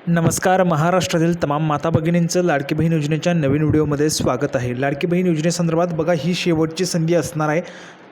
नमस्कार. महाराष्ट्रातील तमाम माता भगिनींचं लाडकी बहीण योजनेच्या नवीन व्हिडिओमध्ये स्वागत आहे. लाडकी बहीण योजनेसंदर्भात बघा, ही शेवटची संधी असणार आहे.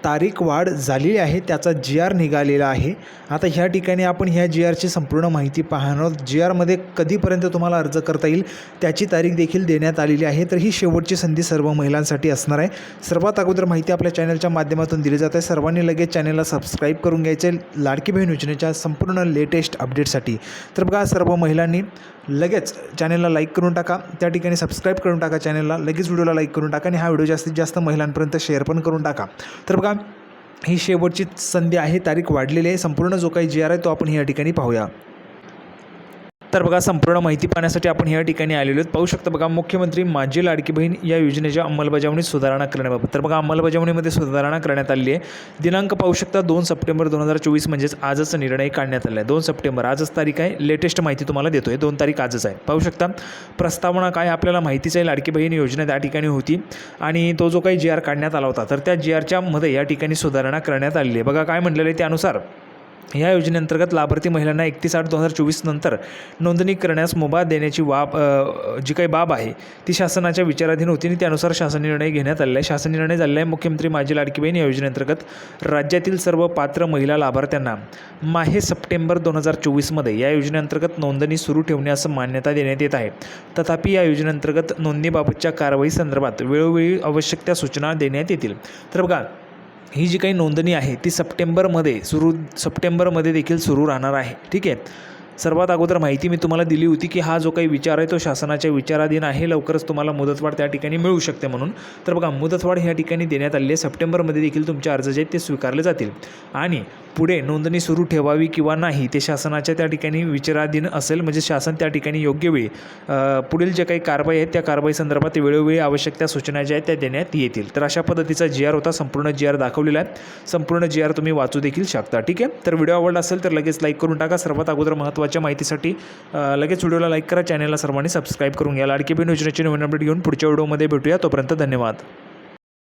तारीख वाढ झालेली आहे, त्याचा GR निघालेला आहे. आता ह्या ठिकाणी आपण ह्या GRची संपूर्ण माहिती पाहणार. GRमध्ये कधीपर्यंत तुम्हाला अर्ज करता येईल त्याची तारीख देखील देण्यात आलेली आहे. तर ही शेवटची संधी सर्व महिलांसाठी असणार आहे. सर्वात अगोदर माहिती आपल्या चॅनलच्या माध्यमातून दिली जाते. सर्वांनी लगेच चॅनलला सबस्क्राईब करून घ्यायचे लाडकी बहीण योजनेच्या संपूर्ण लेटेस्ट अपडेटसाठी. तर बघा, सर्व महिलांनी लगेच चॅनलला लाईक करून टाका, त्या ठिकाणी सबस्क्राईब करून टाका चॅनलला, लगेच व्हिडिओला लाईक करून टाका आणि हा व्हिडिओ जास्तीत जास्त महिलांपर्यंत शेअर पण करून टाका. तर बघा, ही शेवटची संधी आहे, तारीख वाढलेली आहे. संपूर्ण जो काही GR आहे तो आपण या ठिकाणी पाहूया. तर बघा, संपूर्ण माहिती पाहण्यासाठी आपण या ठिकाणी आलेलो आहोत. पाहू शकता बघा, मुख्यमंत्री माझी लाडकी बहीण या योजनेच्या अंमलबजावणीत सुधारणा करण्याबाबत. तर बघा, अंमलबजावणीमध्ये सुधारणा करण्यात आली आहे. दिनांक पाहू शकता 2 सप्टेंबर 2024, म्हणजेच आजच निर्णय काढण्यात आला आहे. 2 सप्टेंबर आजच तारीख आहे. लेटेस्ट माहिती तुम्हाला देतोय. 2 तारीख आजच आहे. पाहू शकता प्रस्तावना काय आपल्याला माहितीच आहे. लाडकी बहीण योजना त्या ठिकाणी होती आणि तो जो काही GR काढण्यात आला होता, तर त्या GRच्या मध्ये या ठिकाणी सुधारणा करण्यात आलेली आहे. बघा काय म्हटलेलं आहे त्यानुसार, या योजनेअंतर्गत लाभार्थी महिलांना 31/8/2024 नंतर नोंदणी करण्यास मुभा देण्याची जी काही बाब आहे ती शासनाच्या विचाराधीन होती आणि त्यानुसार शासन निर्णय घेण्यात आलेला आहे. शासन निर्णय झालेला आहे. मुख्यमंत्री माझी लाडकी बहीण या योजनेअंतर्गत राज्यातील सर्व पात्र महिला लाभार्थ्यांना माहे सप्टेंबर 2024 या योजनेअंतर्गत नोंदणी सुरू ठेवण्यास मान्यता देण्यात येत आहे. तथापि या योजनेअंतर्गत नोंदणीबाबतच्या कारवाई संदर्भात वेळोवेळी आवश्यक त्या सूचना देण्यात येतील. तर बघा, ही जी काही नोंदणी आहे ती सप्टेंबरमध्ये देखील सुरू राहणार आहे. ठीक आहे. सर्वात अगोदर माहिती मी तुम्हाला दिली होती की हा जो काही विचार आहे तो शासनाच्या विचाराधीन आहे. लवकरच तुम्हाला मुदतवाढ त्या ठिकाणी मिळू शकते म्हणून. तर बघा, मुदतवाढ ह्या ठिकाणी देण्यात आलेली आहे. सप्टेंबरमध्ये देखील तुमचे अर्ज जे आहेत ते स्वीकारले जातील आणि पुढे नोंदणी सुरू ठेवावी किंवा नाही ते शासनाच्या त्या ठिकाणी विचाराधीन असेल. म्हणजे शासन त्या ठिकाणी योग्य वेळी पुढील जे काही कारवाई आहेत त्या कारवाई संदर्भात वेळोवेळी आवश्यक त्या सूचना ज्या आहेत त्या देण्यात येतील. तर अशा पद्धतीचा GR होता. संपूर्ण GR दाखवलेला आहे. संपूर्ण GR तुम्ही वाचू देखील शकता. ठीक आहे. तर व्हिडिओ आवडला असेल तर लगेच लाईक करून टाका. सर्वात अगोदर महत्त्वाच्या माहितीसाठी लगेच व्हिडिओला लाईक करा, चॅनलला सर्वांनी सबस्क्राईब करून घ्या. लाडकी बहीण योजनेची नवीन अपडेट घेऊन पुढच्या व्हिडिओमध्ये भेटूया. तोपर्यंत धन्यवाद.